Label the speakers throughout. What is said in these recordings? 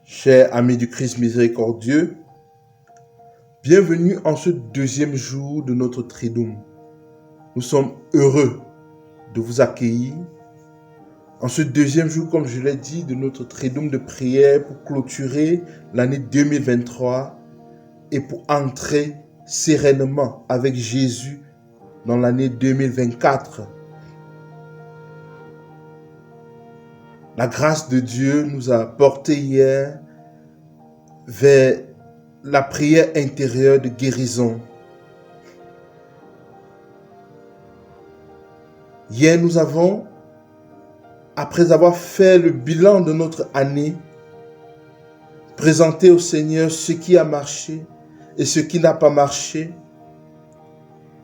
Speaker 1: Chers amis du Christ miséricordieux, bienvenue en ce deuxième jour de notre Triduum. Nous sommes heureux de vous accueillir en ce deuxième jour, comme je l'ai dit, de notre Triduum de prière pour clôturer l'année 2023 et pour entrer sereinement avec Jésus dans l'année 2024. La grâce de Dieu nous a portés hier vers la prière intérieure de guérison. Hier, nous avons, après avoir fait le bilan de notre année, présenté au Seigneur ce qui a marché et ce qui n'a pas marché.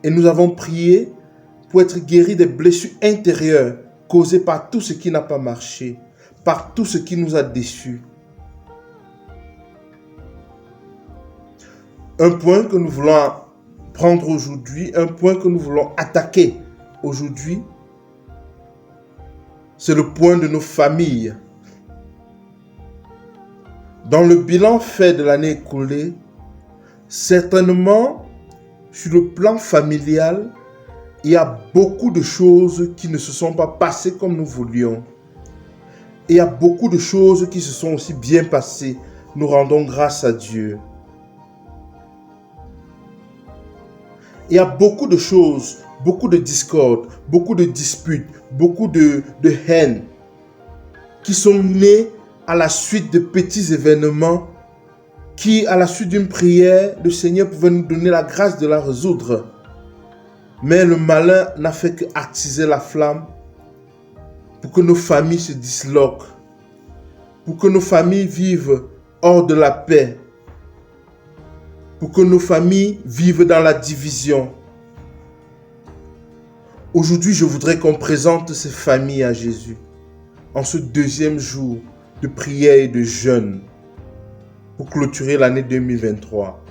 Speaker 1: Et nous avons prié pour être guéris des blessures intérieures causées par tout ce qui n'a pas marché, par tout ce qui nous a déçus. Un point que nous voulons prendre aujourd'hui, un point que nous voulons attaquer aujourd'hui, c'est le point de nos familles. Dans le bilan fait de l'année écoulée, certainement, sur le plan familial, il y a beaucoup de choses qui ne se sont pas passées comme nous voulions. Et il y a beaucoup de choses qui se sont aussi bien passées. Nous rendons grâce à Dieu. Il y a beaucoup de choses, beaucoup de discordes, beaucoup de disputes, beaucoup de haine qui sont nées à la suite de petits événements qui, à la suite d'une prière, le Seigneur pouvait nous donner la grâce de la résoudre. Mais le malin n'a fait qu'attiser la flamme pour que nos familles se disloquent, pour que nos familles vivent hors de la paix, pour que nos familles vivent dans la division. Aujourd'hui, je voudrais qu'on présente ces familles à Jésus en ce deuxième jour de prière et de jeûne pour clôturer l'année 2023.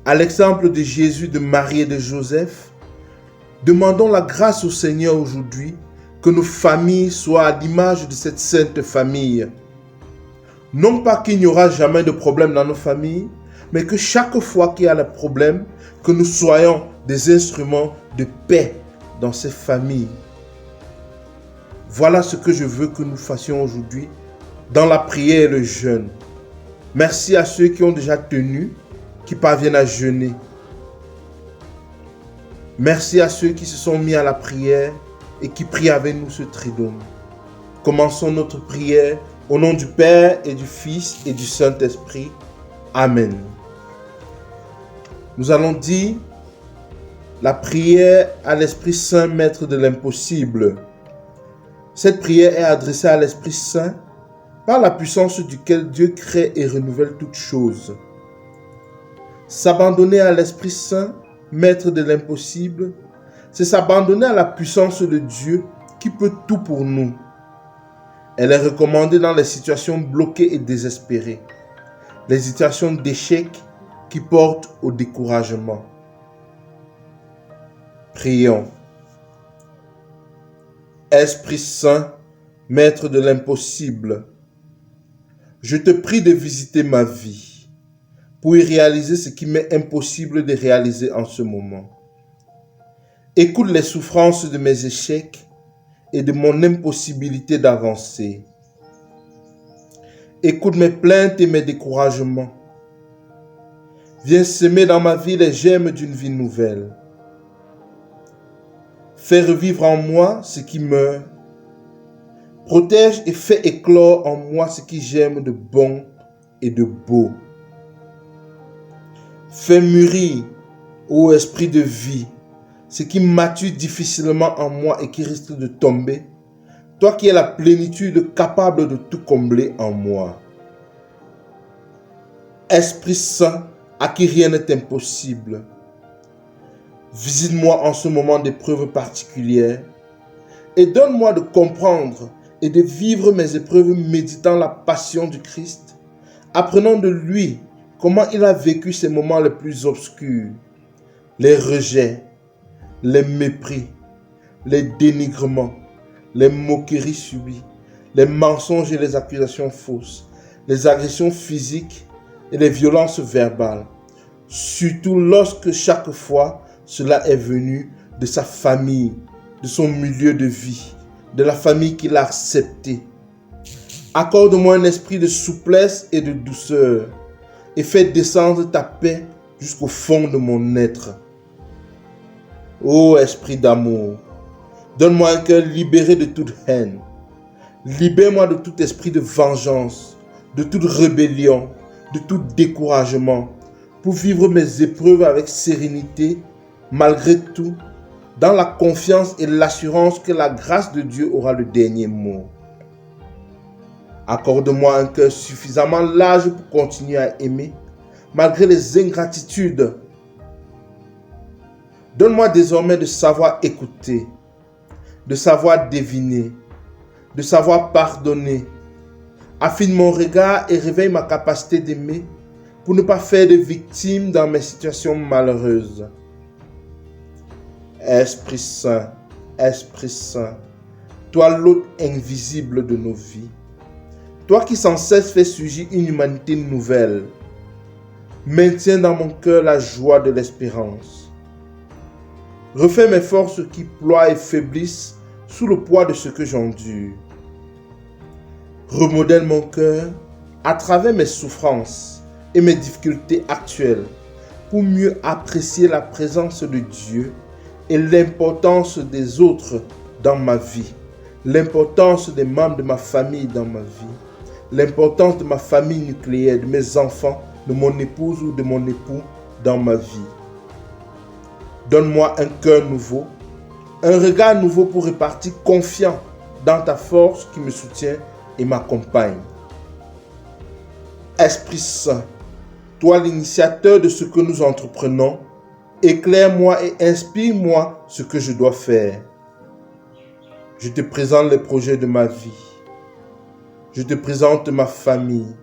Speaker 1: À l'exemple de Jésus, de Marie et de Joseph, demandons la grâce au Seigneur aujourd'hui que nos familles soient à l'image de cette sainte famille. Non pas qu'il n'y aura jamais de problème dans nos familles, mais que chaque fois qu'il y a le problème, que nous soyons des instruments de paix dans ces familles. Voilà ce que je veux que nous fassions aujourd'hui dans la prière et le jeûne. Merci à ceux qui ont déjà tenu, qui parviennent à jeûner. Merci à ceux qui se sont mis à la prière et qui prient avec nous ce Triduum. Commençons notre prière au nom du Père et du Fils et du Saint-Esprit. Amen. Nous allons dire la prière à l'Esprit Saint, Maître de l'impossible. Cette prière est adressée à l'Esprit Saint par la puissance duquel Dieu crée et renouvelle toutes choses. S'abandonner à l'Esprit Saint, Maître de l'impossible, c'est s'abandonner à la puissance de Dieu qui peut tout pour nous. Elle est recommandée dans les situations bloquées et désespérées, les situations d'échec qui portent au découragement. Prions. Esprit Saint, Maître de l'impossible, je te prie de visiter ma vie pour y réaliser ce qui m'est impossible de réaliser en ce moment. Écoute les souffrances de mes échecs et de mon impossibilité d'avancer. Écoute mes plaintes et mes découragements. Viens semer dans ma vie les germes d'une vie nouvelle. Fais revivre en moi ce qui meurt. Protège et fais éclore en moi ce qui germe de bon et de beau. Fais mûrir, ô esprit de vie, ce qui mature difficilement en moi et qui risque de tomber, toi qui es la plénitude capable de tout combler en moi. Esprit Saint, à qui rien n'est impossible, visite-moi en ce moment d'épreuve particulière et donne-moi de comprendre et de vivre mes épreuves méditant la passion du Christ, apprenant de lui comment il a vécu ces moments les plus obscurs, les rejets, les mépris, les dénigrements, les moqueries subies, les mensonges et les accusations fausses, les agressions physiques et les violences verbales, surtout lorsque chaque fois cela est venu de sa famille, de son milieu de vie, de la famille qu'il a acceptée. Accorde-moi un esprit de souplesse et de douceur et fais descendre ta paix jusqu'au fond de mon être. Ô esprit d'amour, donne-moi un cœur libéré de toute haine. Libère-moi de tout esprit de vengeance, de toute rébellion, de tout découragement, pour vivre mes épreuves avec sérénité, malgré tout, dans la confiance et l'assurance que la grâce de Dieu aura le dernier mot. Accorde-moi un cœur suffisamment large pour continuer à aimer, malgré les ingratitudes. Donne-moi désormais de savoir écouter, de savoir deviner, de savoir pardonner. Affine mon regard et réveille ma capacité d'aimer pour ne pas faire de victimes dans mes situations malheureuses. Esprit Saint, toi l'hôte invisible de nos vies, toi qui sans cesse fais surgir une humanité nouvelle, maintiens dans mon cœur la joie de l'espérance. Refais mes forces qui ploient et faiblissent sous le poids de ce que j'endure. Remodèle mon cœur à travers mes souffrances et mes difficultés actuelles pour mieux apprécier la présence de Dieu et l'importance des autres dans ma vie, l'importance des membres de ma famille dans ma vie, l'importance de ma famille nucléaire, de mes enfants, de mon épouse ou de mon époux dans ma vie. Donne-moi un cœur nouveau, un regard nouveau pour repartir confiant dans ta force qui me soutient et m'accompagne. Esprit Saint, toi l'initiateur de ce que nous entreprenons, éclaire-moi et inspire-moi ce que je dois faire. Je te présente les projets de ma vie. Je te présente ma famille.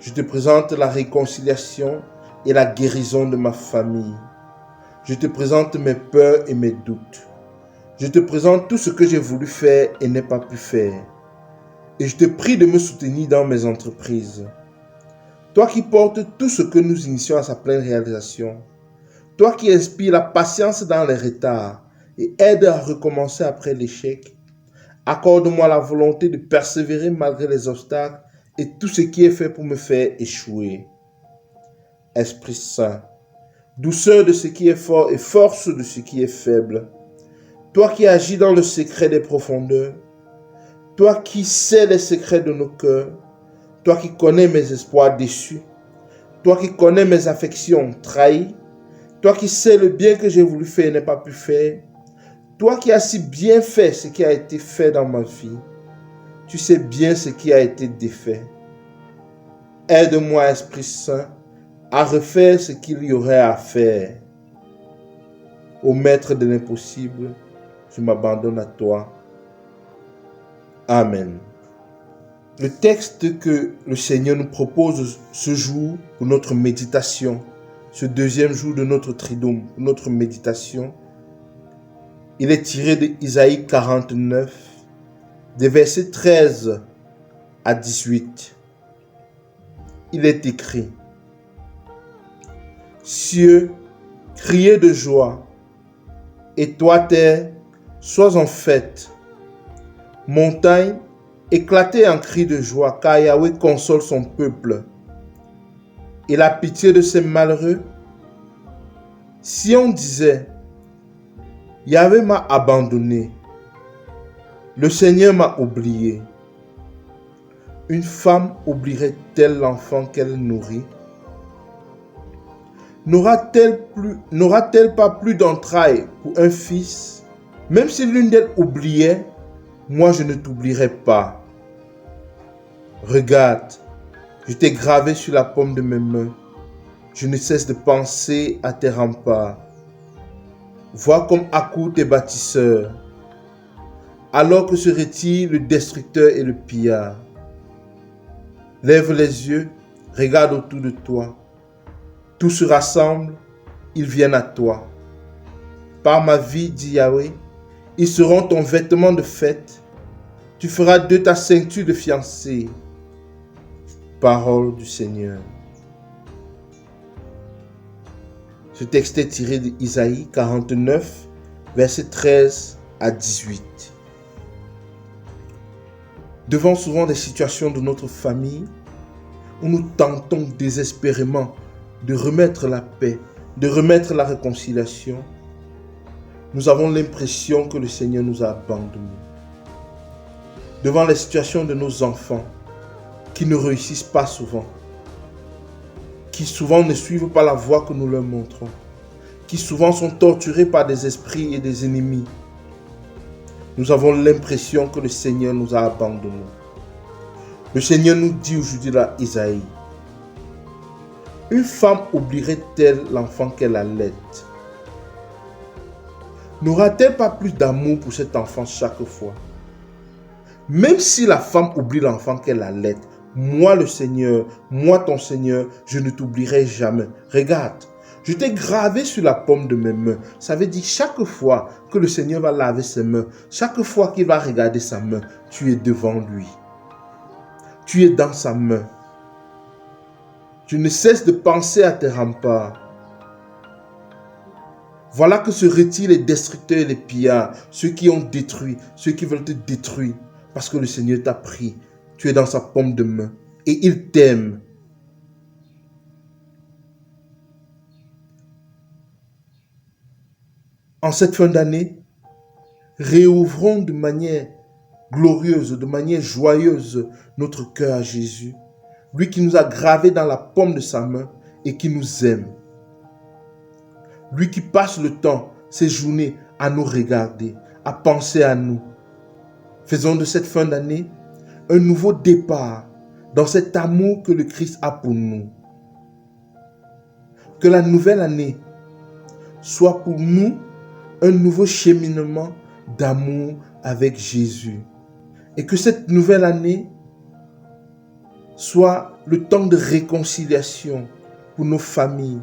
Speaker 1: Je te présente la réconciliation et la guérison de ma famille. Je te présente mes peurs et mes doutes. Je te présente tout ce que j'ai voulu faire et n'ai pas pu faire. Et je te prie de me soutenir dans mes entreprises. Toi qui portes tout ce que nous initions à sa pleine réalisation. Toi qui inspires la patience dans les retards et aides à recommencer après l'échec. Accorde-moi la volonté de persévérer malgré les obstacles et tout ce qui est fait pour me faire échouer. Esprit Saint, douceur de ce qui est fort et force de ce qui est faible. Toi qui agis dans le secret des profondeurs. Toi qui sais les secrets de nos cœurs. Toi qui connais mes espoirs déçus. Toi qui connais mes affections trahies. Toi qui sais le bien que j'ai voulu faire et n'ai pas pu faire. Toi qui as si bien fait ce qui a été fait dans ma vie. Tu sais bien ce qui a été défait. Aide-moi, Esprit Saint, à refaire ce qu'il y aurait à faire. Ô Maître de l'impossible, je m'abandonne à toi. Amen. Le texte que le Seigneur nous propose ce jour pour notre méditation, ce deuxième jour de notre triduum, notre méditation, il est tiré de Isaïe 49, des versets 13 à 18. Il est écrit: Cieux, criez de joie, et toi, terre, sois en fête. Montagne, éclatez en cris de joie, car Yahweh console son peuple. Et la pitié de ces malheureux. Si on disait, Yahweh m'a abandonné, le Seigneur m'a oublié, une femme oublierait-elle l'enfant qu'elle nourrit? N'aura-t-elle pas plus d'entrailles pour un fils? Même si l'une d'elles oubliait, moi je ne t'oublierai pas. Regarde, je t'ai gravé sur la paume de mes mains. Je ne cesse de penser à tes remparts. Vois comme accourent tes bâtisseurs, alors que se retire le destructeur et le pillard. Lève les yeux, regarde autour de toi. Tout se rassemble, ils viennent à toi. Par ma vie, dit Yahweh, ils seront ton vêtement de fête. Tu feras de ta ceinture de fiancée. Parole du Seigneur. Ce texte est tiré d'Isaïe 49, versets 13 à 18. Devant souvent des situations de notre famille où nous tentons désespérément de remettre la paix, de remettre la réconciliation, nous avons l'impression que le Seigneur nous a abandonnés. Devant les situations de nos enfants qui ne réussissent pas souvent, qui souvent ne suivent pas la voie que nous leur montrons, qui souvent sont torturés par des esprits et des ennemis, nous avons l'impression que le Seigneur nous a abandonnés. Le Seigneur nous dit aujourd'hui dans Isaïe, une femme oublierait-elle l'enfant qu'elle allait? N'aura-t-elle pas plus d'amour pour cet enfant chaque fois? Même si la femme oublie l'enfant qu'elle allait, moi le Seigneur, moi ton Seigneur, je ne t'oublierai jamais. Regarde, je t'ai gravé sur la paume de mes mains. Ça veut dire chaque fois que le Seigneur va laver ses mains, chaque fois qu'il va regarder sa main, tu es devant lui. Tu es dans sa main. Tu ne cesses de penser à tes remparts. Voilà que se retirent les destructeurs et les pillards, ceux qui ont détruit, ceux qui veulent te détruire, parce que le Seigneur t'a pris. Tu es dans sa paume de main et il t'aime. En cette fin d'année, réouvrons de manière glorieuse, de manière joyeuse notre cœur à Jésus, lui qui nous a gravés dans la paume de sa main et qui nous aime. Lui qui passe le temps, ses journées, à nous regarder, à penser à nous. Faisons de cette fin d'année un nouveau départ dans cet amour que le Christ a pour nous. Que la nouvelle année soit pour nous un nouveau cheminement d'amour avec Jésus. Et que cette nouvelle année soit le temps de réconciliation pour nos familles.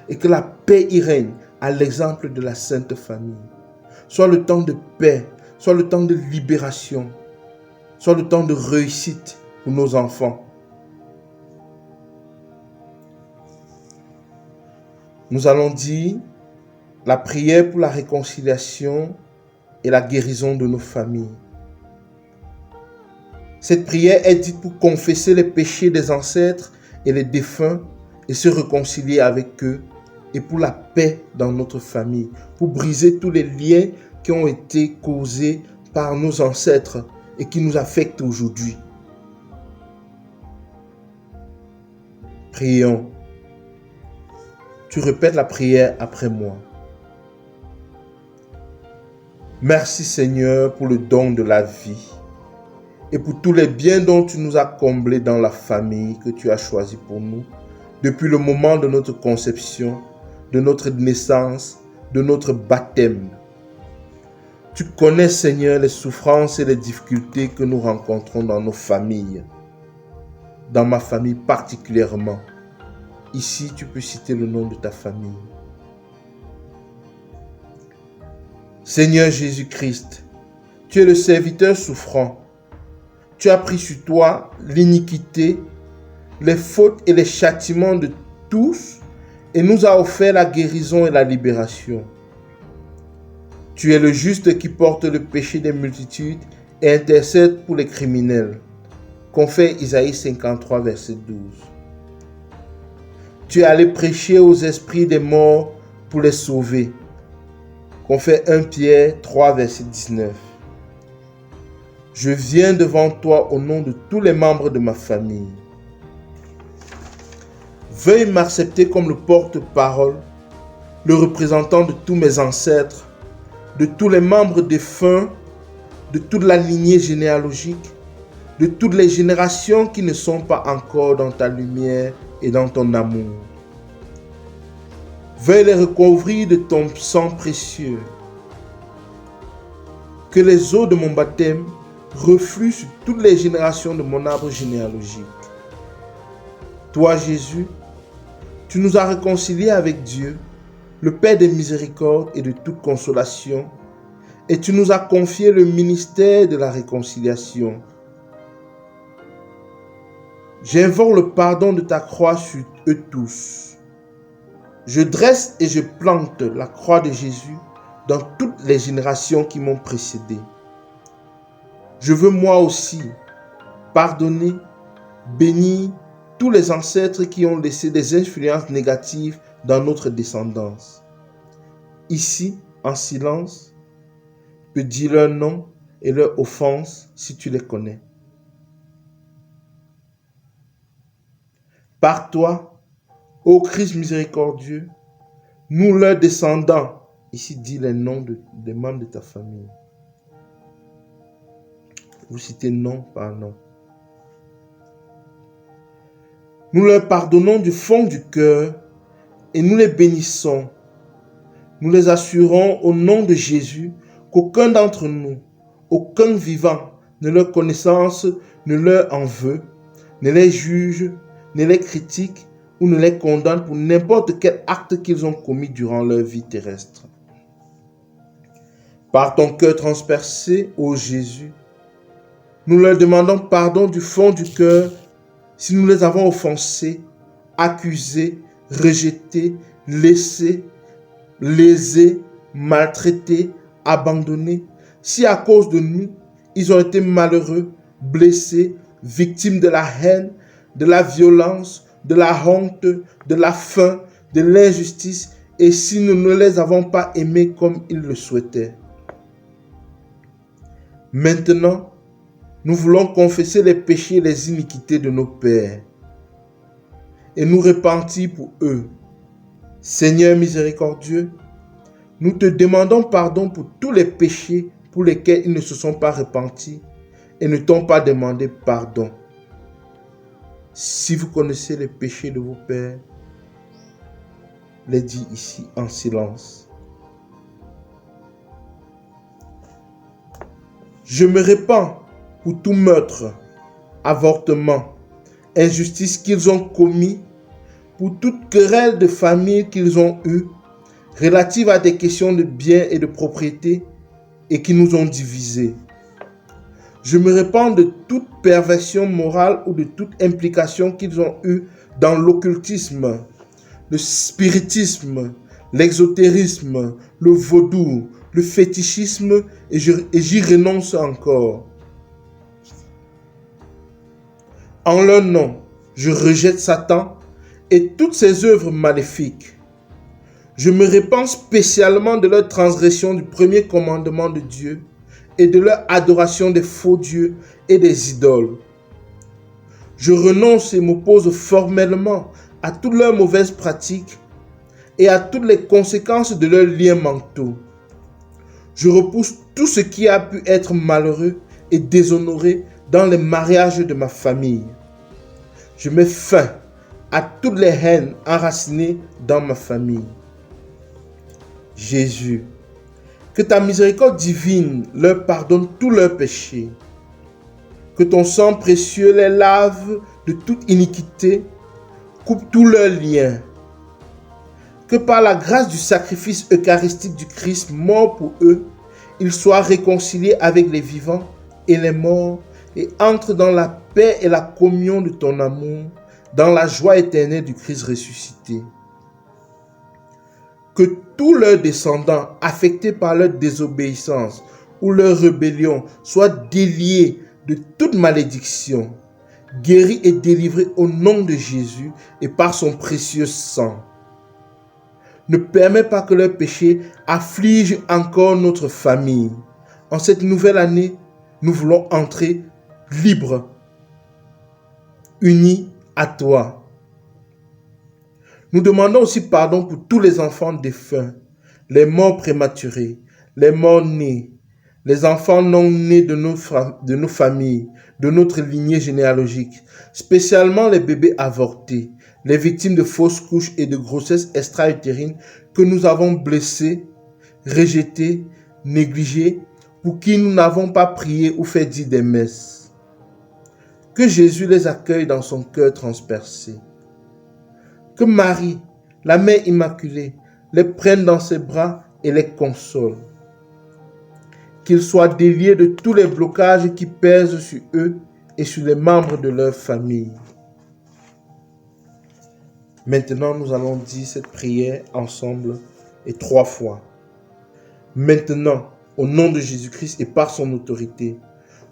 Speaker 1: Et que la paix y règne à l'exemple de la Sainte Famille. Soit le temps de paix, soit le temps de libération, soit le temps de réussite pour nos enfants. Nous allons dire la prière pour la réconciliation et la guérison de nos familles. Cette prière est dite pour confesser les péchés des ancêtres et les défunts et se réconcilier avec eux, et pour la paix dans notre famille, pour briser tous les liens qui ont été causés par nos ancêtres et qui nous affectent aujourd'hui. Prions. Tu répètes la prière après moi. Merci Seigneur pour le don de la vie et pour tous les biens dont tu nous as comblés dans la famille que tu as choisie pour nous, depuis le moment de notre conception, de notre naissance, de notre baptême. Tu connais, Seigneur, les souffrances et les difficultés que nous rencontrons dans nos familles. Dans ma famille particulièrement. Ici, tu peux citer le nom de ta famille. Seigneur Jésus-Christ, tu es le serviteur souffrant. Tu as pris sur toi l'iniquité, les fautes et les châtiments de tous et nous a offert la guérison et la libération. Tu es le juste qui porte le péché des multitudes et intercède pour les criminels. Confère Isaïe 53, verset 12. Tu es allé prêcher aux esprits des morts pour les sauver. Confère 1 Pierre 3, verset 19. Je viens devant toi au nom de tous les membres de ma famille. Veuille m'accepter comme le porte-parole, le représentant de tous mes ancêtres, de tous les membres défunts, de toute la lignée généalogique, de toutes les générations qui ne sont pas encore dans ta lumière et dans ton amour. Veuille les recouvrir de ton sang précieux. Que les eaux de mon baptême refluent sur toutes les générations de mon arbre généalogique. Toi, Jésus, tu nous as réconciliés avec Dieu, le Père des miséricordes et de toute consolation, et tu nous as confié le ministère de la réconciliation. J'invoque le pardon de ta croix sur eux tous. Je dresse et je plante la croix de Jésus dans toutes les générations qui m'ont précédé. Je veux moi aussi pardonner, bénir tous les ancêtres qui ont laissé des influences négatives dans notre descendance. Ici, en silence, peux dire leur nom et leur offense si tu les connais. Par toi, ô Christ miséricordieux, nous leurs descendants, ici dis les noms des membres de ta famille. Vous citez nom par nom. Nous leur pardonnons du fond du cœur et nous les bénissons. Nous les assurons au nom de Jésus qu'aucun d'entre nous, aucun vivant, ne leur connaissance ne leur en veut, ne les juge, ne les critique ou ne les condamne pour n'importe quel acte qu'ils ont commis durant leur vie terrestre. Par ton cœur transpercé, ô Jésus, nous leur demandons pardon du fond du cœur si nous les avons offensés, accusés, rejetés, laissés, lésés, maltraités, abandonnés, si à cause de nous, ils ont été malheureux, blessés, victimes de la haine, de la violence, de la honte, de la faim, de l'injustice, et si nous ne les avons pas aimés comme ils le souhaitaient. Maintenant, nous voulons confesser les péchés et les iniquités de nos pères et nous repentir pour eux. Seigneur miséricordieux, nous te demandons pardon pour tous les péchés pour lesquels ils ne se sont pas repentis et ne t'ont pas demandé pardon. Si vous connaissez les péchés de vos pères, les dis ici en silence. Je me répands pour tout meurtre, avortement, injustice qu'ils ont commis, pour toute querelle de famille qu'ils ont eue, relative à des questions de biens et de propriété et qui nous ont divisés. Je me répands de toute perversion morale ou de toute implication qu'ils ont eue dans l'occultisme, le spiritisme, l'exotérisme, le vaudou, le fétichisme et j'y renonce encore. En leur nom, je rejette Satan et toutes ses œuvres maléfiques. Je me répands spécialement de leur transgression du premier commandement de Dieu et de leur adoration des faux dieux et des idoles. Je renonce et m'oppose formellement à toutes leurs mauvaises pratiques et à toutes les conséquences de leurs liens mentaux. Je repousse tout ce qui a pu être malheureux et déshonoré dans les mariages de ma famille. Je mets fin à toutes les haines enracinées dans ma famille. Jésus, que ta miséricorde divine leur pardonne tous leurs péchés. Que ton sang précieux les lave de toute iniquité, coupe tous leurs liens. Que par la grâce du sacrifice eucharistique du Christ mort pour eux, ils soient réconciliés avec les vivants et les morts et entrent dans la paix et la communion de ton amour, dans la joie éternelle du Christ ressuscité. Que tous leurs descendants affectés par leur désobéissance ou leur rébellion soient déliés de toute malédiction, guéris et délivrés au nom de Jésus et par son précieux sang. Ne permets pas que leurs péchés affligent encore notre famille. En cette nouvelle année, nous voulons entrer libres, unis à toi. Nous demandons aussi pardon pour tous les enfants défunts, les morts prématurés, les morts nés, les enfants non nés de nos familles, de notre lignée généalogique, spécialement les bébés avortés, les victimes de fausses couches et de grossesses extra-utérines que nous avons blessés, rejetés, négligés, pour qui nous n'avons pas prié ou fait dire des messes. Que Jésus les accueille dans son cœur transpercé. Que Marie, la Mère Immaculée, les prenne dans ses bras et les console. Qu'ils soient déliés de tous les blocages qui pèsent sur eux et sur les membres de leur famille. Maintenant, nous allons dire cette prière ensemble et 3 fois. Maintenant, au nom de Jésus-Christ et par son autorité,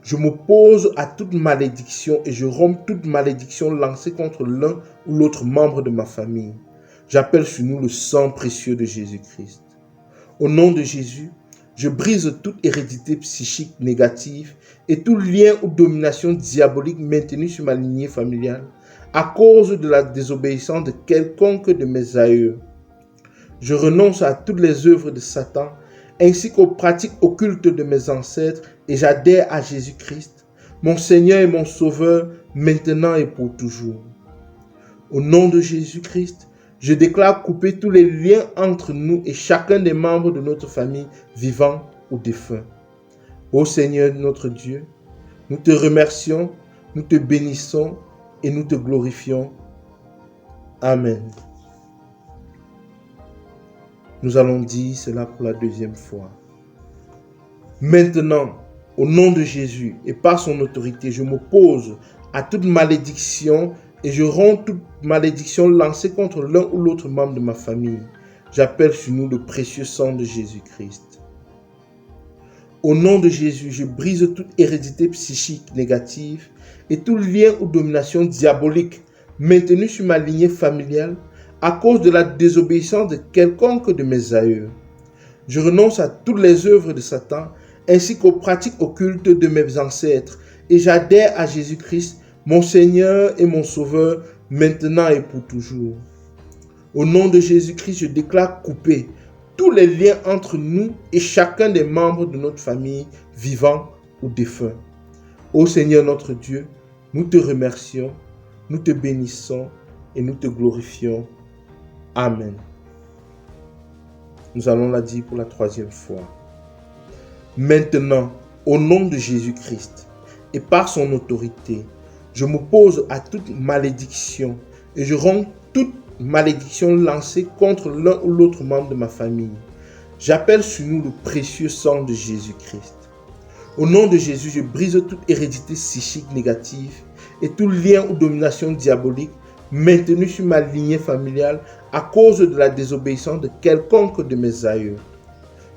Speaker 1: je m'oppose à toute malédiction et je romps toute malédiction lancée contre l'un ou l'autre membre de ma famille. J'appelle sur nous le sang précieux de Jésus-Christ. Au nom de Jésus, je brise toute hérédité psychique négative et tout lien ou domination diabolique maintenu sur ma lignée familiale à cause de la désobéissance de quelconque de mes aïeux. Je renonce à toutes les œuvres de Satan ainsi qu'aux pratiques occultes de mes ancêtres et j'adhère à Jésus-Christ, mon Seigneur et mon Sauveur, maintenant et pour toujours. Au nom de Jésus-Christ, je déclare couper tous les liens entre nous et chacun des membres de notre famille, vivants ou défunts. Ô Seigneur notre Dieu, nous te remercions, nous te bénissons et nous te glorifions. Amen. Nous allons dire cela pour la 2e fois. Maintenant, au nom de Jésus et par son autorité, je m'oppose à toute malédiction et je romps toute malédiction lancée contre l'un ou l'autre membre de ma famille. J'appelle sur nous le précieux sang de Jésus-Christ. Au nom de Jésus, je brise toute hérédité psychique négative et tout lien ou domination diabolique maintenu sur ma lignée familiale à cause de la désobéissance de quelconque de mes aïeux. Je renonce à toutes les œuvres de Satan ainsi qu'aux pratiques occultes de mes ancêtres et j'adhère à Jésus-Christ, mon Seigneur et mon Sauveur, maintenant et pour toujours. Au nom de Jésus-Christ, je déclare couper tous les liens entre nous et chacun des membres de notre famille, vivants ou défunts. Ô Seigneur notre Dieu, nous te remercions, nous te bénissons et nous te glorifions. Amen. Nous allons la dire pour la 3e fois. Maintenant, au nom de Jésus-Christ et par son autorité, je m'oppose à toute malédiction et je romps toute malédiction lancée contre l'un ou l'autre membre de ma famille. J'appelle sur nous le précieux sang de Jésus-Christ. Au nom de Jésus, je brise toute hérédité psychique négative et tout lien ou domination diabolique maintenu sur ma lignée familiale à cause de la désobéissance de quelconque de mes aïeux.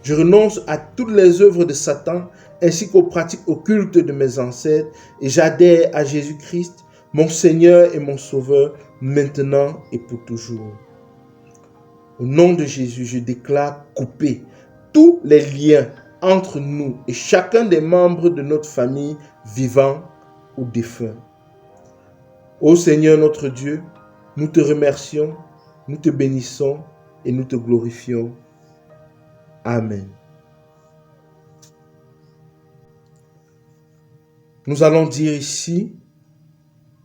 Speaker 1: Je renonce à toutes les œuvres de Satan ainsi qu'aux pratiques occultes de mes ancêtres et j'adhère à Jésus-Christ, mon Seigneur et mon Sauveur, maintenant et pour toujours. Au nom de Jésus, je déclare couper tous les liens entre nous et chacun des membres de notre famille, vivants ou défunts. Ô Seigneur notre Dieu, nous te remercions, nous te bénissons et nous te glorifions. Amen. Nous allons dire ici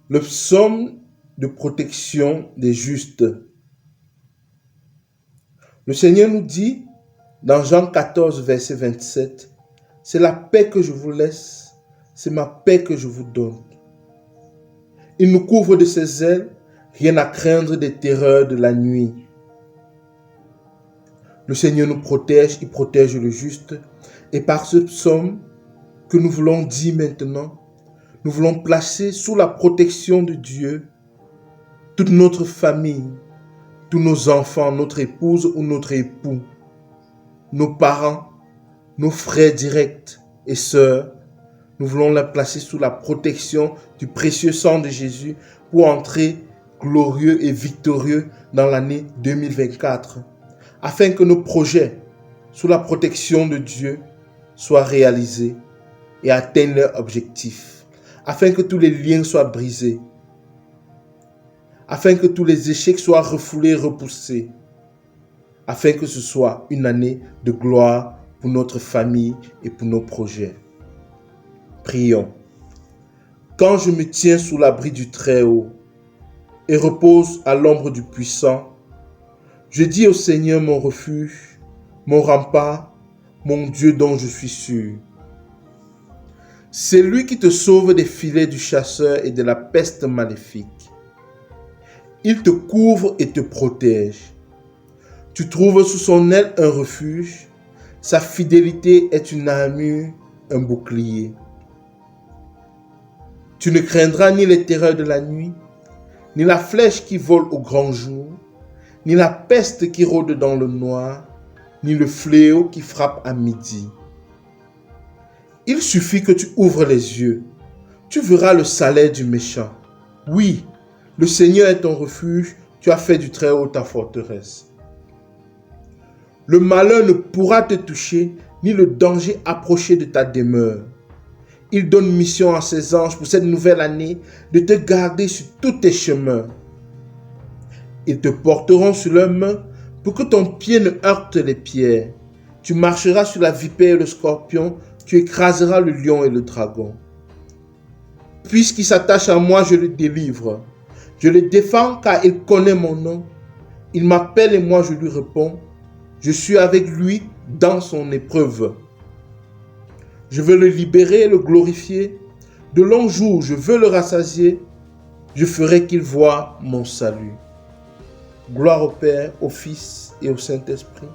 Speaker 1: le psaume de protection des justes. Le Seigneur nous dit dans Jean 14, verset 27, « C'est la paix que je vous laisse, c'est ma paix que je vous donne. » Il nous couvre de ses ailes, rien à craindre des terreurs de la nuit. Le Seigneur nous protège, il protège le juste. Et par ce psaume que nous voulons dire maintenant, nous voulons placer sous la protection de Dieu toute notre famille, tous nos enfants, notre épouse ou notre époux, nos parents, nos frères directs et sœurs. Nous voulons la placer sous la protection du précieux sang de Jésus pour entrer glorieux et victorieux dans l'année 2024, afin que nos projets sous la protection de Dieu soient réalisés et atteignent leur objectif, afin que tous les liens soient brisés, afin que tous les échecs soient refoulés, repoussés, afin que ce soit une année de gloire pour notre famille et pour nos projets. Prions. Quand je me tiens sous l'abri du Très-Haut et repose à l'ombre du Puissant, je dis au Seigneur mon refuge, mon rempart, mon Dieu dont je suis sûr. C'est lui qui te sauve des filets du chasseur et de la peste maléfique. Il te couvre et te protège. Tu trouves sous son aile un refuge. Sa fidélité est une armure, un bouclier. Tu ne craindras ni les terreurs de la nuit, ni la flèche qui vole au grand jour, ni la peste qui rôde dans le noir, ni le fléau qui frappe à midi. Il suffit que tu ouvres les yeux, tu verras le salaire du méchant. Oui, le Seigneur est ton refuge, tu as fait du Très-Haut ta forteresse. Le malheur ne pourra te toucher, ni le danger approcher de ta demeure. Il donne mission à ses anges pour cette nouvelle année de te garder sur tous tes chemins. Ils te porteront sur leurs mains pour que ton pied ne heurte les pierres. Tu marcheras sur la vipère et le scorpion, tu écraseras le lion et le dragon. Puisqu'il s'attache à moi, je le délivre. Je le défends car il connaît mon nom. Il m'appelle et moi je lui réponds. Je suis avec lui dans son épreuve. Je veux le libérer et le glorifier. De longs jours, je veux le rassasier. Je ferai qu'il voie mon salut. Gloire au Père, au Fils et au Saint-Esprit,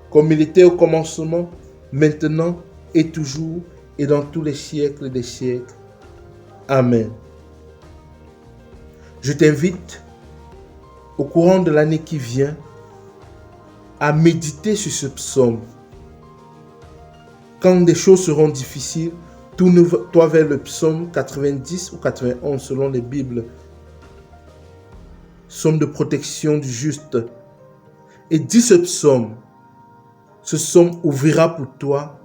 Speaker 1: comme il était au commencement, maintenant et toujours, et dans tous les siècles des siècles. Amen. Je t'invite, au courant de l'année qui vient, à méditer sur ce psaume. Quand des choses seront difficiles, tourne-toi vers le psaume 90 ou 91 selon les Bibles. Psaume de protection du juste. Et dis ce psaume ouvrira pour toi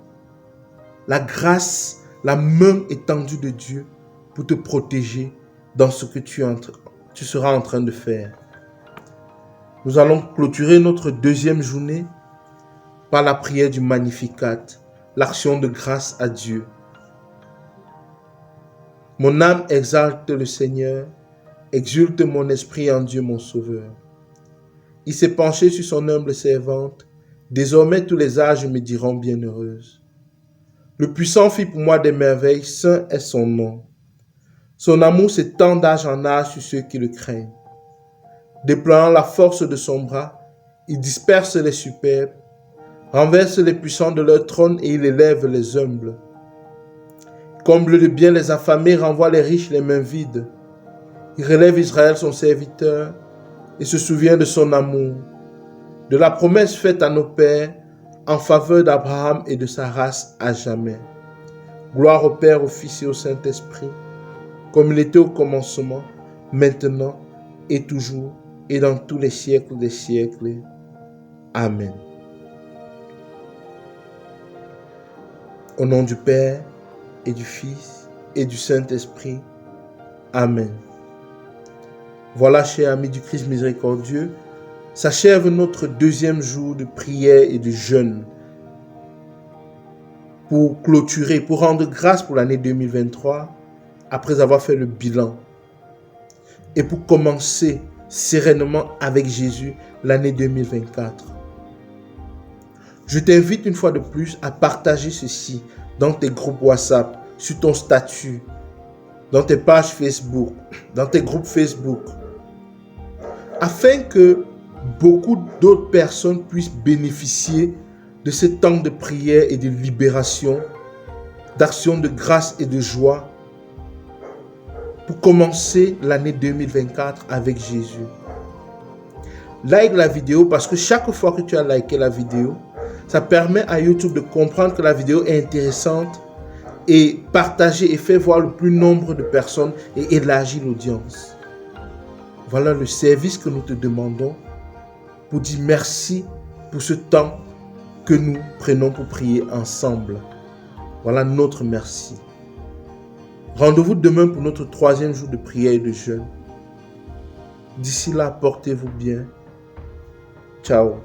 Speaker 1: la grâce, la main étendue de Dieu pour te protéger dans ce que tu seras en train de faire. Nous allons clôturer notre deuxième journée par la prière du Magnificat, l'action de grâce à Dieu. Mon âme exalte le Seigneur, exulte mon esprit en Dieu mon Sauveur. Il s'est penché sur son humble servante, désormais tous les âges me diront bienheureuse. Le puissant fit pour moi des merveilles, saint est son nom. Son amour s'étend d'âge en âge sur ceux qui le craignent. Déployant la force de son bras, il disperse les superbes, renverse les puissants de leur trône et il élève les humbles. Comble de bien les affamés, renvoie les riches les mains vides. Il relève Israël son serviteur et se souvient de son amour, de la promesse faite à nos pères en faveur d'Abraham et de sa race à jamais. Gloire au Père, au Fils et au Saint-Esprit, comme il était au commencement, maintenant et toujours, et dans tous les siècles des siècles. Amen. Au nom du Père, et du Fils, et du Saint-Esprit. Amen. Voilà, chers amis du Christ miséricordieux, s'achève notre deuxième jour de prière et de jeûne pour clôturer, pour rendre grâce pour l'année 2023, après avoir fait le bilan, et pour commencer sereinement avec Jésus l'année 2024. Je t'invite une fois de plus à partager ceci dans tes groupes WhatsApp, sur ton statut, dans tes pages Facebook, dans tes groupes Facebook, afin que beaucoup d'autres personnes puissent bénéficier de ce temps de prière et de libération, d'action de grâce et de joie pour commencer l'année 2024 avec Jésus. Like la vidéo parce que chaque fois que tu as liké la vidéo, ça permet à YouTube de comprendre que la vidéo est intéressante et partager et faire voir le plus nombre de personnes et élargir l'audience. Voilà le service que nous te demandons pour dire merci pour ce temps que nous prenons pour prier ensemble. Voilà notre merci. Rendez-vous demain pour notre troisième jour de prière et de jeûne. D'ici là, portez-vous bien. Ciao.